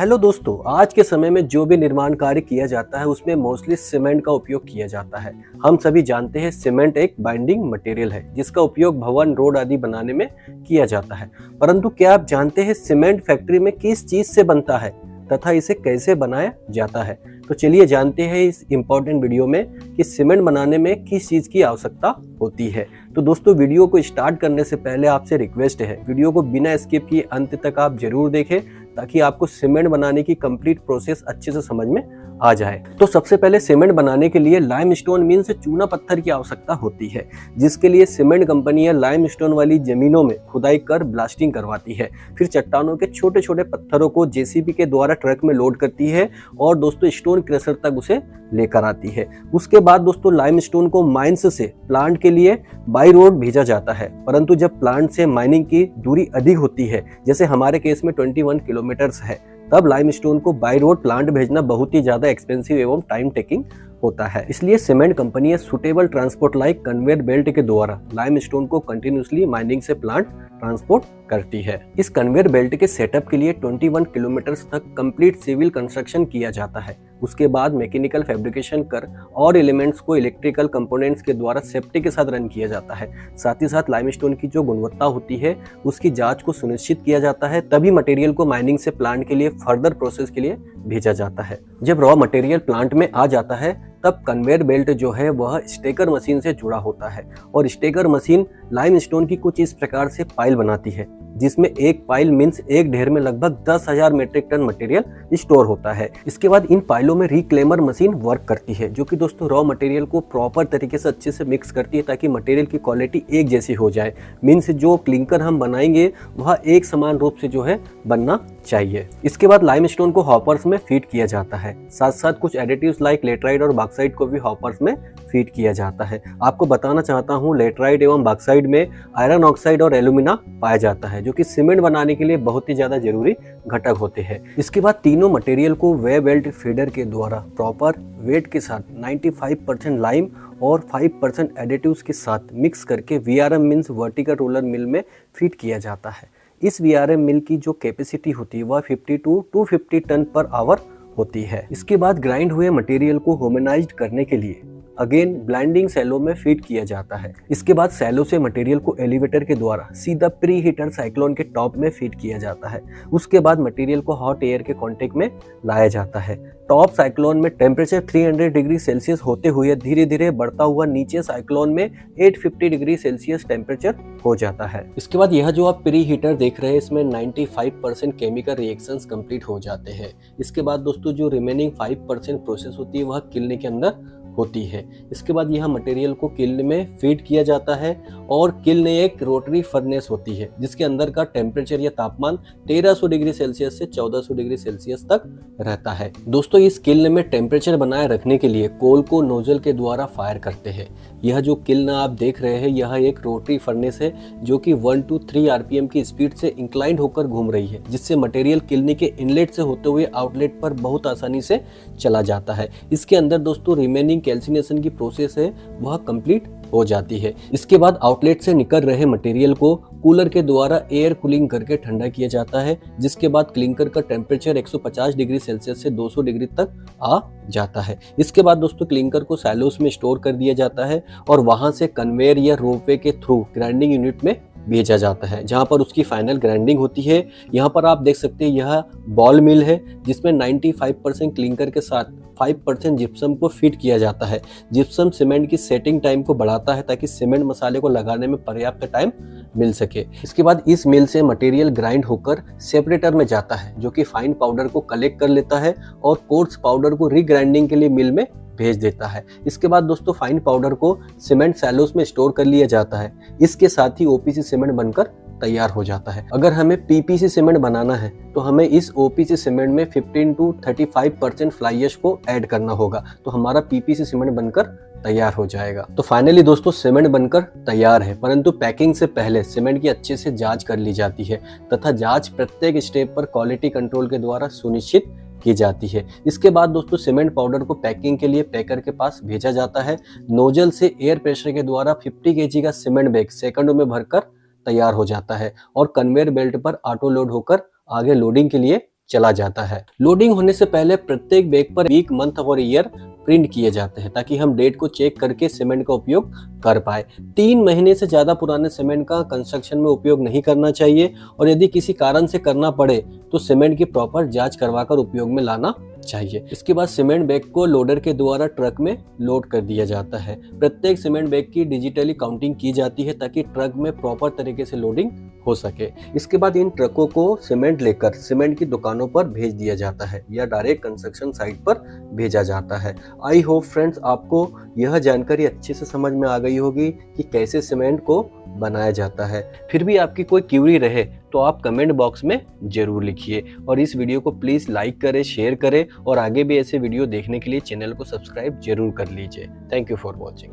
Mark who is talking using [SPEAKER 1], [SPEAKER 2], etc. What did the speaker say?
[SPEAKER 1] Hello दोस्तों, आज के समय में जो भी निर्माण कार्य किया जाता है उसमें मोस्टली सीमेंट का उपयोग किया जाता है। हम सभी जानते हैं सीमेंट एक बाइंडिंग मटेरियल है जिसका उपयोग भवन, रोड आदि बनाने में किया जाता है। परंतु क्या आप जानते हैं सीमेंट फैक्ट्री में किस चीज से बनता है तथा इसे कैसे बनाया जाता है? तो चलिए जानते हैं इस इम्पोर्टेंट वीडियो में कि सीमेंट बनाने में किस चीज की आवश्यकता होती है। तो दोस्तों, वीडियो को स्टार्ट करने से पहले आपसे रिक्वेस्ट है, वीडियो को बिना स्किप किए अंत तक आप जरूर देखें ताकि आपको सीमेंट बनाने की कंप्लीट प्रोसेस अच्छे से समझ में आ जाए। तो सबसे पहले सीमेंट बनाने के लिए लाइमस्टोन मींस चूना पत्थर की आवश्यकता होती है, जिसके लिए सीमेंट कंपनियां लाइमस्टोन वाली जमीनों में खुदाई कर ब्लास्टिंग करवाती है। फिर चट्टानों के छोटे छोटे पत्थरों को जेसीबी के द्वारा ट्रक में लोड करती है और दोस्तों स्टोन क्रशर तक उसे लेकर आती है। उसके बाद दोस्तों लाइमस्टोन को माइंस से प्लांट के लिए बाई रोड भेजा जाता है। परंतु जब प्लांट से माइनिंग की दूरी अधिक होती है, जैसे हमारे केस में 21 किलोमीटर्स है, तब लाइमस्टोन को बाई रोड प्लांट भेजना बहुत ही ज्यादा एक्सपेंसिव एवं टाइम टेकिंग होता है। इसलिए सीमेंट कंपनियां suitable transport like conveyor belt के द्वारा लाइमस्टोन को कंटिन्यूसली माइनिंग से प्लांट ट्रांसपोर्ट करती है। इस कन्वेयर बेल्ट के सेटअप के लिए 21 किलोमीटर्स तक कंप्लीट सिविल कंस्ट्रक्शन किया जाता है। उसके बाद मैकेनिकल फैब्रिकेशन कर और एलिमेंट्स को इलेक्ट्रिकल कंपोनेंट्स के द्वारा सेफ्टी के साथ रन किया जाता है। साथ ही साथ लाइमस्टोन की जो गुणवत्ता होती है उसकी जांच को सुनिश्चित किया जाता है, तभी मटेरियल को माइनिंग से प्लांट के लिए फर्दर प्रोसेस के लिए भेजा जाता है। जब रॉ मटेरियल प्लांट में आ जाता है तब कन्वेयर बेल्ट जो है वह स्टेकर मशीन से जुड़ा होता है और स्टेकर मशीन लाइमस्टोन की कुछ इस प्रकार से पाइल बनाती है, जिसमें एक पाइल मींस एक ढेर में लगभग 10,000 मीट्रिक टन मटेरियल स्टोर होता है। इसके बाद इन पाइलों में रिक्लेमर मशीन वर्क करती है, जो कि दोस्तों रॉ मटेरियल को प्रॉपर तरीके से अच्छे से मिक्स करती है ताकि मटेरियल की क्वालिटी एक जैसी हो जाए। मींस जो क्लिंकर हम बनाएंगे वह एक समान रूप से जो है बनना चाहिए। इसके बाद लाइमस्टोन को हॉपर्स में फीड किया जाता है। साथ साथ कुछ एडिटिव्स लाइक लेटराइट और बॉक्साइट को भी हॉपर्स में फीड किया जाता है। आपको बताना चाहता हूँ, लेटराइट एवं बॉक्साइट में आयरन ऑक्साइड और एल्यूमिना पाया जाता है, जो कि सीमेंट बनाने के लिए बहुत ही ज्यादा जरूरी घटक होते हैं। इसके बाद तीनों मटेरियल को वे बेल्ट फीडर के द्वारा प्रॉपर वेट के साथ 95% लाइम और 5% एडिटिव्स के साथ मिक्स करके VRM means vertical roller mill में फीड किया जाता है। इस वीआरएम मिल की जो कैपेसिटी होती है वह 50 to 250 टन पर आवर होती है। इसके बाद ग्राइंड हुए मटेरियल को होमोनाइज्ड करने के लिए अगेन ब्लाइंडिंग सेलो में फीड किया जाता है। इसके बाद सेलो से मटेरियल को एलिवेटर के द्वारा सीधा प्री हीटर साइक्लोन के टॉप में फीड किया जाता है। उसके बाद मटेरियल को हॉट एयर के कांटेक्ट में लाया जाता है। टॉप साइक्लोन में टेम्परेचर 300 डिग्री सेल्सियस होते हुए धीरे धीरे बढ़ता हुआ नीचे साइक्लोन में 850 डिग्री सेल्सियस टेम्परेचर हो जाता है। इसके बाद यह जो आप प्री हीटर देख रहे हैं इसमें 95% केमिकल रिएक्शंस कंप्लीट हो जाते हैं। इसके बाद दोस्तों जो रिमेनिंग 5% प्रोसेस होती है वह किल्न के अंदर होती है। इसके बाद यह मटेरियल को किल्न में फीड किया जाता है और किल्न एक रोटरी फर्नेस होती है जिसके अंदर का टेम्परेचर या तापमान 1300 डिग्री सेल्सियस से 1400 डिग्री सेल्सियस तक रहता है। दोस्तों इस किल्न में टेम्परेचर बनाए रखने के लिए कोल को नोजल के द्वारा फायर करते हैं। यह जो किल्न आप देख रहे हैं यह एक रोटरी फर्नेस है जो कि 1 to 3 आरपीएम की स्पीड से इंक्लाइंड होकर घूम रही है, जिससे मटेरियल किल्न के इनलेट से होते हुए आउटलेट पर बहुत आसानी से चला जाता है। इसके अंदर दोस्तों रिमेनिंग कैल्सिनेशन की प्रोसेस है वह कंप्लीट हो जाती है। इसके बाद आउटलेट से निकल रहे मटेरियल को कूलर के द्वारा एयर कूलिंग करके ठंडा किया जाता है, जिसके बाद क्लिंकर का टेम्परेचर 150 डिग्री सेल्सियस से 200 डिग्री तक आ जाता है। इसके बाद दोस्तों क्लिंकर को सैलोस में स्टोर कर दिया जाता है और वहां से कन्वेयर या रोपवे के थ्रू ग्राइंडिंग यूनिट में भेजा जाता है, जहां पर उसकी फाइनल ग्राइंडिंग होती है। यहाँ पर आप देख सकते हैं यह बॉल मिल है जिसमें 95% क्लिंकर के साथ 5% जिप्सम को फीड किया जाता है। जिप्सम सीमेंट की सेटिंग टाइम को बढ़ाता है ताकि सीमेंट मसाले को लगाने में पर्याप्त टाइम मिल सके। इसके बाद इस मिल से मटेरियल ग्राइंड होकर सेपरेटर में जाता है जो कि फाइन पाउडर को कलेक्ट कर लेता है और कोर्स पाउडर को रीग्राइंडिंग के लिए मिल में भेज देता है। इसके बाद दोस्तों फाइन पाउडर को सीमेंट सैलोस में स्टोर कर लिया जाता है। इसके साथ ही ओपीसी सीमेंट बनकर तैयार हो जाता है। अगर हमें पीपीसी सीमेंट बनाना है तो हमें इस ओपीसी सीमेंट में 15 to 35% फ्लाई ऐश को ऐड करना होगा, तो हमारा पीपीसी सीमेंट बनकर तैयार हो जाएगा। तो फाइनली दोस्तों सीमेंट बनकर तैयार है, परंतु पैकिंग से पहले सीमेंट की अच्छे से जांच कर ली जाती है तथा जांच प्रत्येक स्टेप पर क्वालिटी कंट्रोल के द्वारा सुनिश्चित की जाती है। इसके बाद दोस्तों सीमेंट पाउडर को पैकिंग के लिए पैकर के पास भेजा जाता है। नोजल से एयर प्रेशर के द्वारा 50 kg का सीमेंट बैग सेकंडों में भरकर तैयार हो जाता है और कन्वेयर बेल्ट पर ऑटो लोड होकर आगे लोडिंग के लिए चला जाता है। लोडिंग होने से पहले प्रत्येक बैग पर वीक, मंथ और ईयर प्रिंट किए जाते हैं ताकि हम डेट को चेक करके सीमेंट का उपयोग कर पाए। 3 महीने से ज्यादा पुराने सीमेंट का कंस्ट्रक्शन में उपयोग नहीं करना चाहिए और यदि किसी कारण से करना पड़े तो सीमेंट की प्रॉपर जांच करवाकर उपयोग में लाना चाहिए। इसके बाद सीमेंट बैग को लोडर के द्वारा ट्रक में लोड कर दिया जाता है। प्रत्येक सीमेंट बैग की डिजिटली काउंटिंग की जाती है ताकि ट्रक में प्रॉपर तरीके से लोडिंग हो सके। इसके बाद इन ट्रकों को सीमेंट लेकर सीमेंट की दुकानों पर भेज दिया जाता है या डायरेक्ट कंस्ट्रक्शन साइट पर भेजा जाता है। आई होप फ्रेंड्स आपको यह जानकारी अच्छे से समझ में आ गई होगी कि कैसे सीमेंट को बनाया जाता है। फिर भी आपकी कोई क्वेरी रहे तो आप कमेंट बॉक्स में जरूर लिखिए और इस वीडियो को प्लीज लाइक करें, शेयर करें और आगे भी ऐसे वीडियो देखने के लिए चैनल को सब्सक्राइब जरूर कर लीजिए। Thank you for watching.